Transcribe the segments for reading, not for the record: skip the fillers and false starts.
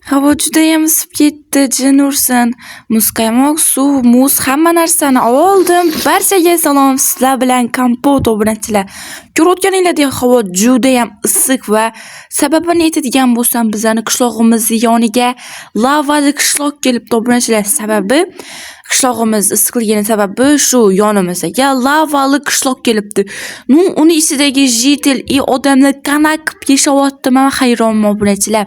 Havo judayam isib ketdi, jin ursin. Muzqaymoq, suv, muz hamma narsani oldim. Barchaga salom, sizlar bilan Kompot obunachilar. Ko'rayotganinglardek havo judayam issiq va sababini aytadigan bo'lsam, bizning qishlog'imiz yoniga lavali qishloq kelibdi obunachilar. Sababi qishlog'imiz issiqligini sababi shu yonimizga lavali qishloq kelibdi. Uni ichidagi jitel odamlar qanaqa qilib yashayapti, men hayronman obunachilar.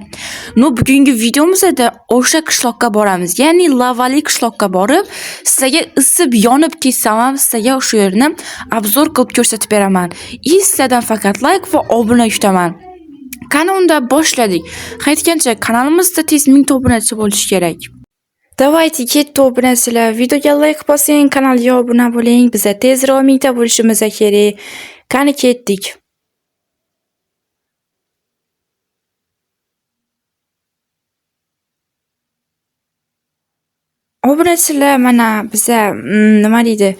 Bugungi videomizda o'sha qishloqqa boramiz. Ya'ni lavali qishloqqa borib, sizlarga isib yonib ketsam ham sizlarga o'sha yerni obzor qilib ko'rsatib beraman. Sizlardan faqat like va obuna kutaman. Qani unda boshladik. Aytgancha kanalimizda tez 1000 ta obunachi bo'lishi kerak. Давайте ketdi obunachilar. Videoga like bosing, kanalga obuna bo'ling. Bizga tezroq 1000 ta bo'lishimiz kerak. Qani ketdik. Obunachilar, mana biza nima deydi?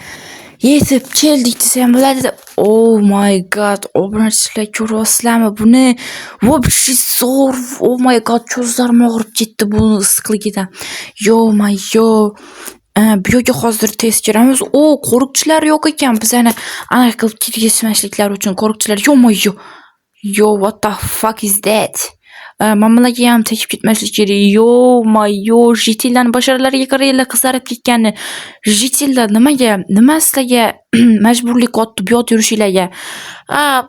Yetib keldik desam bo'ladi. Oh my god, obunachilar ko'ryapsizlarmi? Buni вообще zo'r. Oh my god, ko'zlarim og'rib ketdi buni issiqligidan. Yo my yo. Bu yerga hozir tez kiramiz. Qo'riqchilar yo'q ekan. Bizani aniq qilib kirgizmasliklari uchun qo'riqchilar. Yo my yo. Yo, what the fuck is that? Mamalarga ham tekib ketmaslik kerak. Yo my yo, jitillarni basharalariga qaraylar, qizarib ketganini. Jitillar nima sizlarga majburlik qotdi bu yerda yurishinglarga?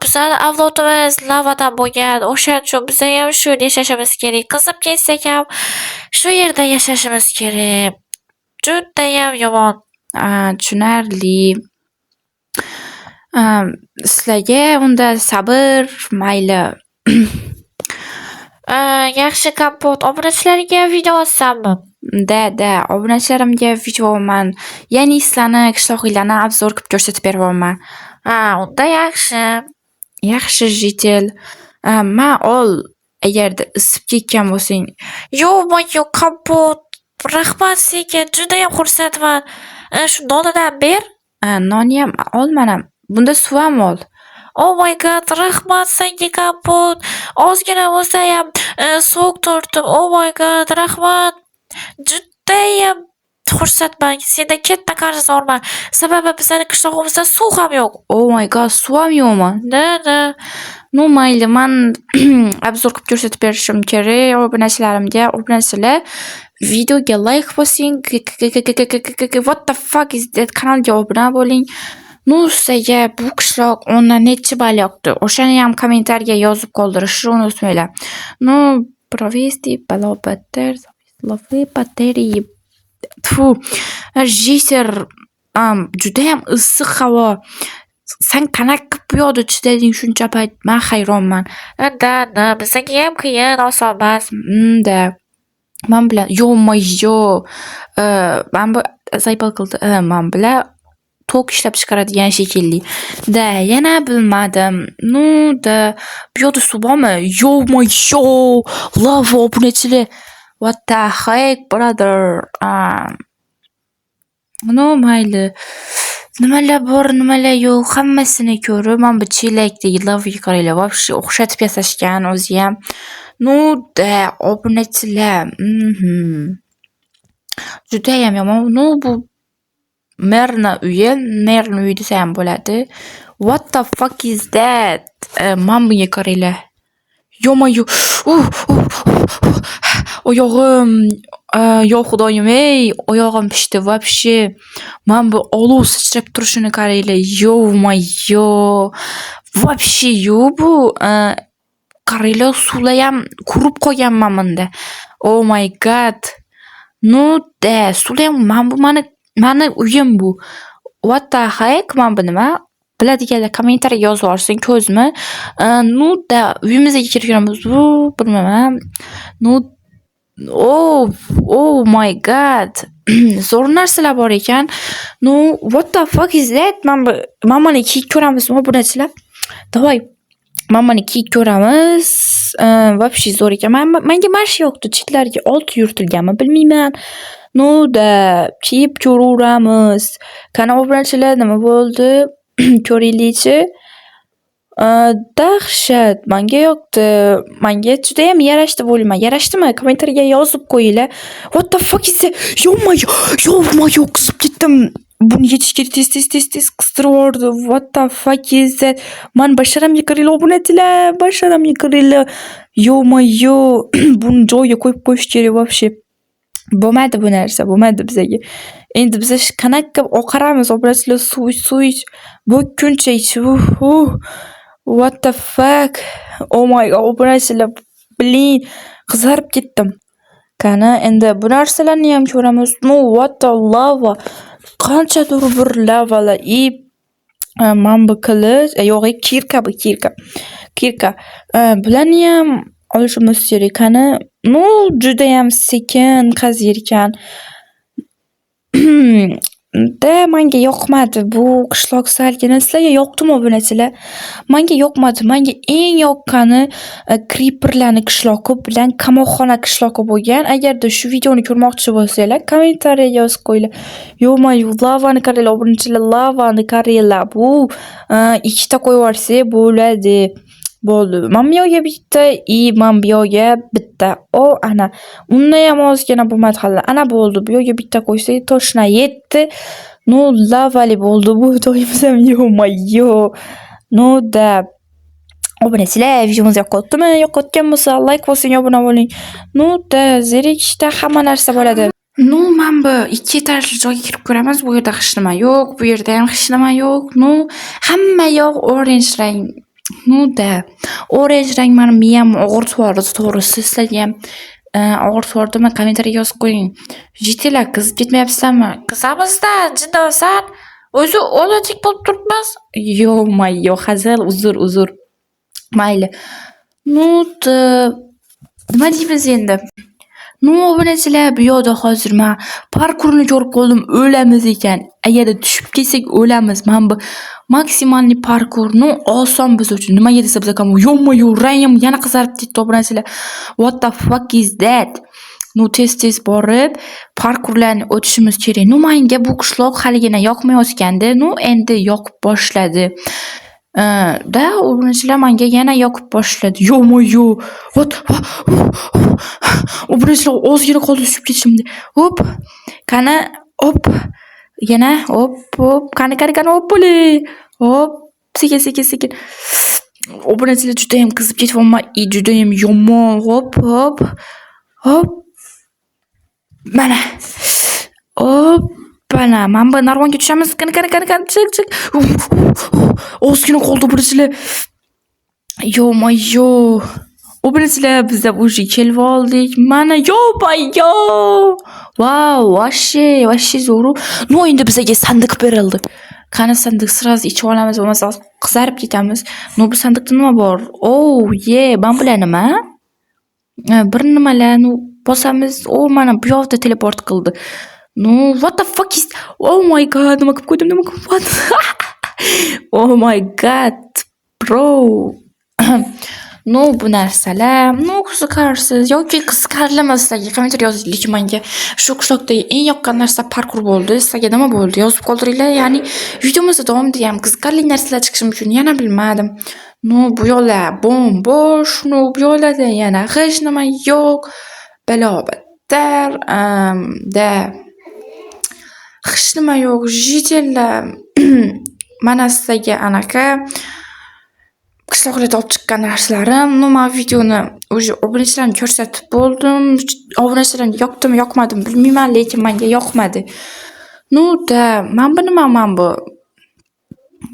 Bizani avlodimiz lavadan bo'lgan. O'shaning uchun biz ham shu yerda yashashimiz kerak. Qizib ketsak ham shu yerda yashashimiz kerak. Judayam yomon. Tushunarli. Sizlarga unda sabr, mayli. Yaxshi Kompot, obunachilarga video yozsammi? Da, obunachilarimga videoman. Ya'ni sizlarni qishloqinglarni obzor qilib ko'rsatib beryapman. Unda yaxshi. Yaxshi jitel. Men ol, agarda isib ketgan bo'lsang. Yo, Kompot, rahmat senga, judayam xursandman. Shu nonidan ber. Nonni ham ol mana. Bunda suv ham ol. Oh my god, rahmat senga Kompot. Ozgina bo'lsa ham sovuq tortdim. Oh my god, rahmat. Judayam xursandman. Sendan katta qarzdorman. Sababi bizning qishlog'imizda suv ham yo'q. Oh my god, suv ham yo'qmi? Da. Mayli, men obzor qilib ko'rsatib berishim kerak obunachilarimga. Obunachilar, videoga like bosing. What the fuck is that? Kanalga obuna bo'ling. Sizlarga bu qishloq o'ndan necha ball yoqdi? O'shani ham kommentariyaga yozib qoldirishni unutmanglar. Провести балобатер, словы батареи. Jiter, judayam issiq havo. Sen qanaqa qilib bu yerda chidading shuncha payt? Men hayronman. Da, bizga ham qiyin, oson emas. Da. Men bilan yo. Men bu zaybal qildi. Men bilan tok ishlab chiqaradigan shekilli. Da, yana bilmadim. Da, bu yerda suv bormi? Yo. Lava obunachilar. What the heck, brother? Mayli. Nimalar bor, nimalar yo'q, hammasini ko'rib, men bu chelakdagi lavaga qaranglar, вообще o'xshatib yasashgan o'zi ham. Da, obunachilar. Judayam yomon. Bu merni uyi desa ham bo'ladi. What the fuck is that? Men bunga qaranglar. Yo. Oyog'im, yo xudoyim, oyog'im pishdi вообще. Men bu olov sichrab turishini qaranglar. Yo. Вообще bu qaranglar, suvlar ham qurib qolganman bunda. Oh my god. Da, suvlar ham meni uyim bu. What the heck? Men bu nima? Biladiganlar kommentariyaga yozib yuborsin, ko'zmi? Da, uyimizga kirganmiz. Bilmayman. Oh my god. Zo'r narsalar bor ekan. What the fuck is that? Mamani kiyik ko'ramizmi obunachilar? Davay. Mamani kiyik ko'ramiz. Вообще zo'r ekan. Menga marsh yo'qdi. Chetlarga olti yurtilganmi, bilmayman. Da, kiyib ko'raveramiz. Qani obunachilar, nima bo'ldi? Ko'ringlarchi. Dahshat, menga yoqdi. Menga judayam yarashdi bu o'yinma. Yarashdimi? Kommentariyaga yozib qo'yinglar. What the fuck is that? Yo-mayo, qizib ketdim. Buni yetishga tez qistirib yubordi. What the fuck is that? Man basharamga kiringlar obunachilar, basharamga kiringlar. Yo-mayo, buni joyiga qo'yib qo'yish kerak вообще. Bo'lmadi bu narsa, bo'lmadi bizaga. Endi biz qanaqa oqaramiz, obunachilar suv ich. Bo'lguncha ich. What the fuck? Oh my god, obunachilar, blin, qizarib ketdim. Qani, endi bu narsalarni ham ko'ramiz. No, what the lava? Qanchadir bir lavalar mana bu qilich, yo'q, kirka bu, kirka. Bularni ham olishimiz kerak. Qani, no, judayam sekin qazir ekan. Menga yoqmadi bu qishloq salgini. Sizlarga yoqdimi obunachilar? Menga yoqmadi. Menga eng yoqqani Creeperlarning qishlog'i bilan qamoqxona qishlog'i bo'lgan. Agarda shu videoni ko'rmoqchi bo'lsanglar, kommentariyaga yozib qo'yinglar. Yo-mayo, lavani qaranglar obunachilar, lavani qaranglar. Bu ikkita qo'yib yuborsak bo'ladi. Bo'ldi. Men bu yoqqa bitta, men bu yoqqa bitta. Ana. Undan ham ozgina bo'lmadi hali. Ana bo'ldi. Bu yoqqa bitta qo'ysak, toshna yetdi. No, lavali bo'ldi. Bu doimiz ham yo-mayo. No da. Obunachilar, videomiz yoqayaptimi? Yoqayotgan bo'lsa, like bosing, obuna bo'ling. No da, zerikishda hamma narsa bo'ladi. No, men bu ikki etajli joyga kirib ko'ramiz. Bu yerda hech nima yo'q, bu yerda ham hech nima yo'q. No, hamma yoq orange rang. No da. Orange rang meni miyam og'ritib yubordi, to'g'risi. Sizlarga ham og'ritib yubordimi? Kommentariyaga yozib qo'ying. Jitilar, qizib ketmayapsizlarmi? Qizamiz-da, jiddosan. O'zi olajik bo'lib turibmiz. Yo-mayo, hazil, uzr. Mayli. No, nima deymiz endi? No, obunachilar, bu yoqda hozir men parkurni ko'rib qoldim, o'lamiz ekan. Agarda tushib ketsak o'lamiz. Men bu maksimalniy parkurni oson biz uchun. Nimaga desa biz ham yo-mayo, rangim yana qizarib ketdi obunachilar. What the fuck is that? No, tez borib parkurlarni o'tishimiz kerak. No, menga bu qishloq haligina yoqmayotgandi. No, endi yoqib boshladi. Da obunachilar menga yana yoqib boshladi. Yo-mayo. Obunachilar ozgina qoldi tushib ketishimda. Hop. Qani, hop. Yana hop. Qani, hop bo'li. Hop. Sekin. Obunachilar juda ham qizib ketyapman. Juda ham yomon. Hop. Mana. Hop. Mana, men bu narvonga tushamiz. Qani, chiq. Ozgina qoldi obunachilar. Yo-mayo. Obunachilar, biz уже kelib oldik. Mana yo-mayo. Wow, вообще zo'r. No, endi bizga sandiq berildi. Qani sandiq sразу ichib olamiz, bo'lmasa qizarib ketamiz. No, bu sandiqda nima bor? Men bular nima? Bir nimalarni bosamiz. Mana bu yoqda teleport qildi. No, what the fuck is? Oh my god, nima qilib qo'ydim? Oh my god, bro. No, bu narsalar, no, qiziqarsiz yoki qiziqarlimasizlarga kommentar yozing. Lekin menga shu qishloqdagi eng yoqqan narsa parkur bo'ldi. Sizlarga nima bo'ldi? Yozib qoldiringlar. Ya'ni videomizda davomida ham qiziqarli narsalar chiqishi mumkin. Yana bilmadim. No, bu yo'llar bo'sh. No, bu yo'llarda yana hech nima yo'q. Balobatlar, hech nima yo'q. Jitellar. Mana sizlarga anaqa qishloqlarda olib chiqqan narsalarim. No, men videoni уже obunachilarni ko'rsatib bo'ldim. Obunachilarga yoqdimi, yoqmadimi bilmayman, lekin menga yoqmadi. No, da, men bu nima bu?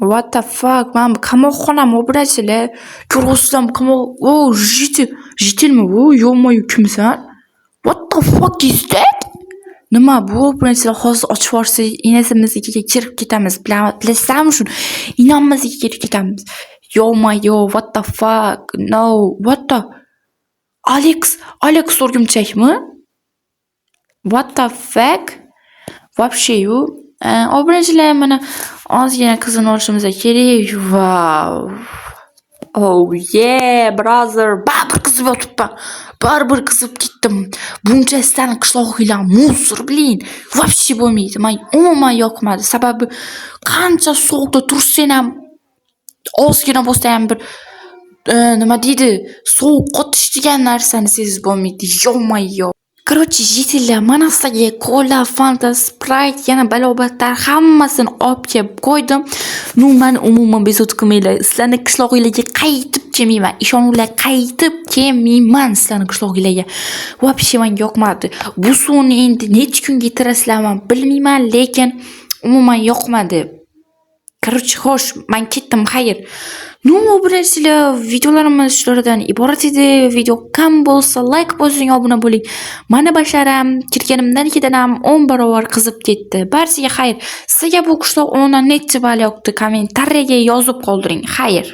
What the fuck? Men bu qamoqxonam obunachilar. Ko'rasizlarmi qamoq? Jitilmi bu? Yo-mayo, kimsan? What the fuck is that? Nima bu? Obunachilar hozir ochib yuborsa, inasimizga kirib ketamiz. Bilasizlarmi shuni? Inamizga kirib ketamiz. Yo-mayo, what the fuck? No, what the? Alex o'rgimchakmi? What the fuck? Вообще yu. Obunachilar, mana ozgina qizini olishimiz kerak. Wow. Oh yeah, brother. Baribir qizib ketdim. Bunchasidan qishlog'ilar musor, blin. Вообще bo'lmaydi. Men umuman yoqmadi. Sababi qancha sovuqda tursang ham ozgina bo'lsa ham bir nima deydi, sovuq qotish degan narsani sezib bo'lmaydi. Yo-mayo. Короче, jetinglar, mana sizlarga kola, Fanta, Sprite, yana balobatlar hammasini olib kelib qo'ydim. Mani umuman bezovta qilmanglar. Sizlarni qishlog'ingizga qaytib kelmayman. Ishoninglar, qaytib kelmayman sizlarni qishlog'ingizga. Вообще menga yoqmadi. Bu suvni endi necha kunga yetirasizlarmi bilmayman, lekin umuman yoqmadi. Короче, xo'sh, men ketdim, xayr. Obunachilar, videolarimiz shulardan iborat edi. Video kam bo'lsa, like bosing, obuna bo'ling. Mana basharam kirganimdan keyin ham 10 barobar qizib ketdi. Barchaga xayr. Sizga bu qishloq umuman necha bal yoqdi? Kommentariyaga yozib qoldiring. Xayr.